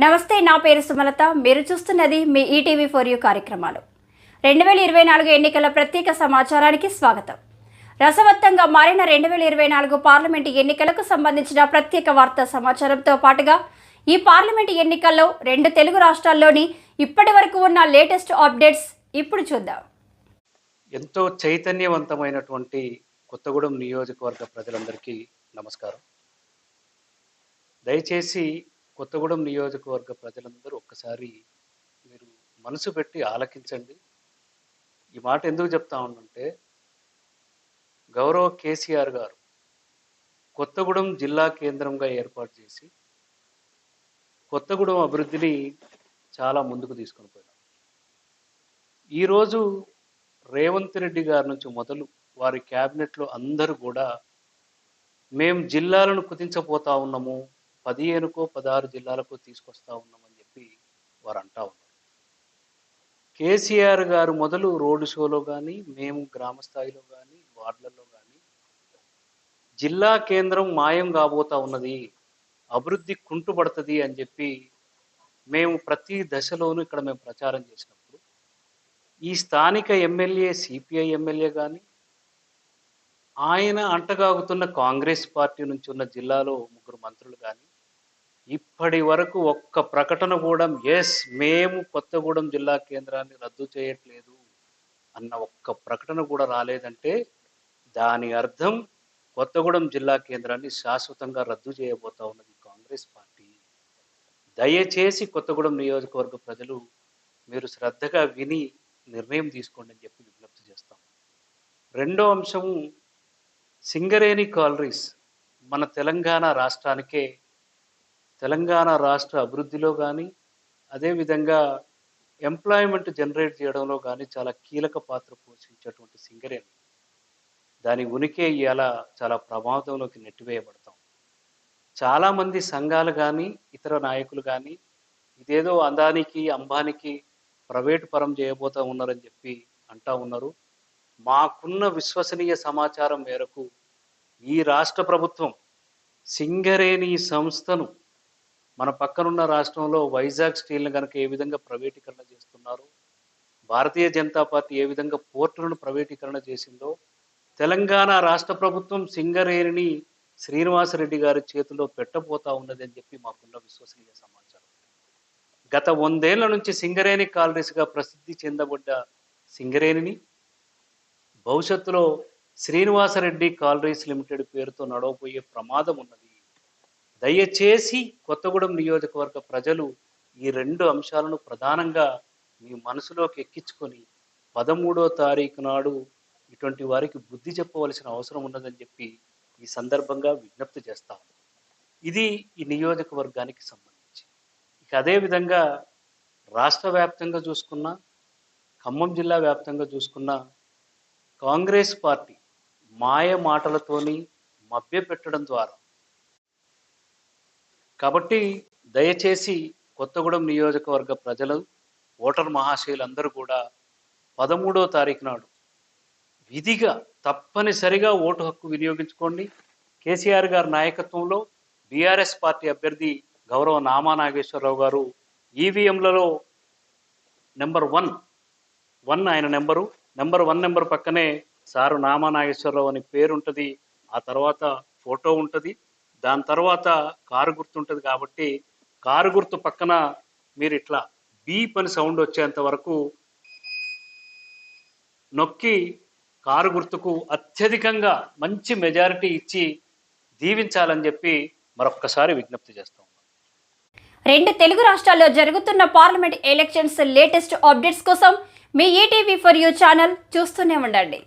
నమస్తే, నా పేరు సుమలత. మీరు చూస్తున్నది మీ ఈటీవీ ఫర్ యూ కార్యక్రమాలు. 2024 ఎన్నికల ప్రత్యేక సమాచారానికి స్వాగతం. రసవత్తంగా మారిన 2024 పార్లమెంటు ఎన్నికలకు సంబంధించిన ప్రత్యేక వార్తా సమాచారంతో పాటుగా ఈ పార్లమెంటు ఎన్నికల్లో 2 తెలుగు రాష్ట్రాల్లోని ఇప్పటి వరకు ఉన్న లేటెస్ట్ అప్డేట్స్ ఇప్పుడు చూద్దాం. ఎంతో చైతన్యవంతమైనటువంటి కొత్తగూడెం నియోజకవర్గ ప్రజలందరికీ నమస్కారం. దయచేసి కొత్తగూడెం నియోజకవర్గ ప్రజలందరూ ఒక్కసారి మీరు మనసు పెట్టి ఆలకించండి. ఈ మాట ఎందుకు చెప్తా ఉందంటే, గౌరవ కేసీఆర్ గారు కొత్తగూడెం జిల్లా కేంద్రంగా ఏర్పాటు చేసి కొత్తగూడెం అభివృద్ధిని చాలా ముందుకు తీసుకొని పోయినారు. ఈరోజు రేవంత్ రెడ్డి గారి నుంచి మొదలు వారి క్యాబినెట్లో అందరూ కూడా మేము జిల్లాలను కుదించబోతా ఉన్నాము, 15కో 16 జిల్లాలకు తీసుకొస్తా ఉన్నామని చెప్పి వారు అంటా ఉన్నారు. కేసీఆర్ గారు మొదలు రోడ్డు షోలో కానీ, మేము గ్రామ స్థాయిలో కానీ, వార్డులలో కానీ జిల్లా కేంద్రం మాయం కాబోతా ఉన్నది, అభివృద్ధి కుంటుపడుతుంది అని చెప్పి మేము ప్రతి దశలోనూ ఇక్కడ మేము ప్రచారం చేసినప్పుడు ఈ స్థానిక ఎమ్మెల్యే, సిపిఐ ఎమ్మెల్యే కానీ, ఆయన అంటగాగుతున్న కాంగ్రెస్ పార్టీ నుంచి ఉన్న జిల్లాలో 3 మంత్రులు కానీ ఇప్పటి వరకు ఒక్క ప్రకటన కూడా మేము కొత్తగూడెం జిల్లా కేంద్రాన్ని రద్దు చేయట్లేదు అన్న ఒక్క ప్రకటన కూడా రాలేదంటే దాని అర్థం కొత్తగూడెం జిల్లా కేంద్రాన్ని శాశ్వతంగా రద్దు చేయబోతా ఉన్నది కాంగ్రెస్ పార్టీ. దయచేసి కొత్తగూడెం నియోజకవర్గ ప్రజలు మీరు శ్రద్ధగా విని నిర్ణయం తీసుకోండి అని చెప్పి విజ్ఞప్తి చేస్తాం. రెండో అంశము సింగరేణి కాలరీస్. మన తెలంగాణ రాష్ట్రానికే, తెలంగాణ రాష్ట్ర అభివృద్ధిలో కానీ, అదేవిధంగా ఎంప్లాయ్మెంట్ జనరేట్ చేయడంలో కానీ చాలా కీలక పాత్ర పోషించేటువంటి సింగరేణి, దాని ఉనికి ఇవాళ చాలా ప్రమాదంలోకి నెట్టివేయబడతాం. చాలామంది సంఘాలు కానీ, ఇతర నాయకులు కానీ ఇదేదో అదానికి అంబానికి ప్రైవేటు పరం చేయబోతా ఉన్నారని చెప్పి అంటా ఉన్నారు. మాకున్న విశ్వసనీయ సమాచారం మేరకు ఈ రాష్ట్ర ప్రభుత్వం సింగరేణి సంస్థను మన పక్కనున్న రాష్ట్రంలో వైజాగ్ స్టీల్ని కనుక ఏ విధంగా ప్రైవేటీకరణ చేస్తున్నారో, భారతీయ జనతా పార్టీ ఏ విధంగా పోర్టులను ప్రైవేటీకరణ చేసిందో, తెలంగాణ రాష్ట్ర ప్రభుత్వం సింగరేణిని శ్రీనివాసరెడ్డి గారి చేతిలో పెట్టబోతా ఉన్నది అని చెప్పి మాకున్న విశ్వసనీయ సమాచారం. గత 100 ఏళ్ల నుంచి సింగరేణి కాలరీస్గా ప్రసిద్ధి చెందబడ్డ సింగరేణిని భవిష్యత్తులో శ్రీనివాసరెడ్డి కాలరీస్ లిమిటెడ్ పేరుతో నడవబోయే ప్రమాదం ఉన్నది. దయచేసి కొత్తగూడెం నియోజకవర్గ ప్రజలు ఈ 2 అంశాలను ప్రధానంగా మీ మనసులోకి ఎక్కించుకొని 13వ తారీఖు నాడు ఇటువంటి వారికి బుద్ధి చెప్పవలసిన అవసరం ఉన్నదని చెప్పి ఈ సందర్భంగా విజ్ఞప్తి చేస్తాం. ఇది ఈ నియోజకవర్గానికి సంబంధించి. ఇక అదేవిధంగా రాష్ట్ర వ్యాప్తంగా చూసుకున్నా, ఖమ్మం జిల్లా వ్యాప్తంగా చూసుకున్నా, కాంగ్రెస్ పార్టీ మాయ మాటలతోని మభ్యపెట్టడం ద్వారా, కాబట్టి దయచేసి కొత్తగూడెం నియోజకవర్గ ప్రజలు, ఓటర్ మహాశయులందరూ కూడా 13వ తారీఖు నాడు విధిగా తప్పనిసరిగా ఓటు హక్కు వినియోగించుకోండి. కేసీఆర్ గారి నాయకత్వంలో బీఆర్ఎస్ పార్టీ అభ్యర్థి గౌరవ నామా నాగేశ్వరరావు గారు ఈవీఎంలలో నెంబర్ 1 ఆయన నెంబర్ 1 నెంబర్ పక్కనే సారు నామా నాగేశ్వరరావు అని పేరు ఉంటుంది, ఆ తర్వాత ఫోటో ఉంటుంది, దాని తర్వాత కారు గుర్తు ఉంటుంది. కాబట్టి కారు గుర్తు పక్కన మీరు ఇట్లా బీప్ అని సౌండ్ వచ్చేంత వరకు నొక్కి కారు గుర్తుకు అత్యధికంగా మంచి మెజారిటీ ఇచ్చి దీవించాలని చెప్పి మరొక్కసారి విజ్ఞప్తి చేస్తాం. 2 తెలుగు రాష్ట్రాల్లో జరుగుతున్న పార్లమెంట్ ఎలక్షన్స్ లేటెస్ట్ అప్డేట్స్ కోసం మీ ఈటీవీ ఫర్ యూ ఛానల్ చూస్తూనే ఉండండి.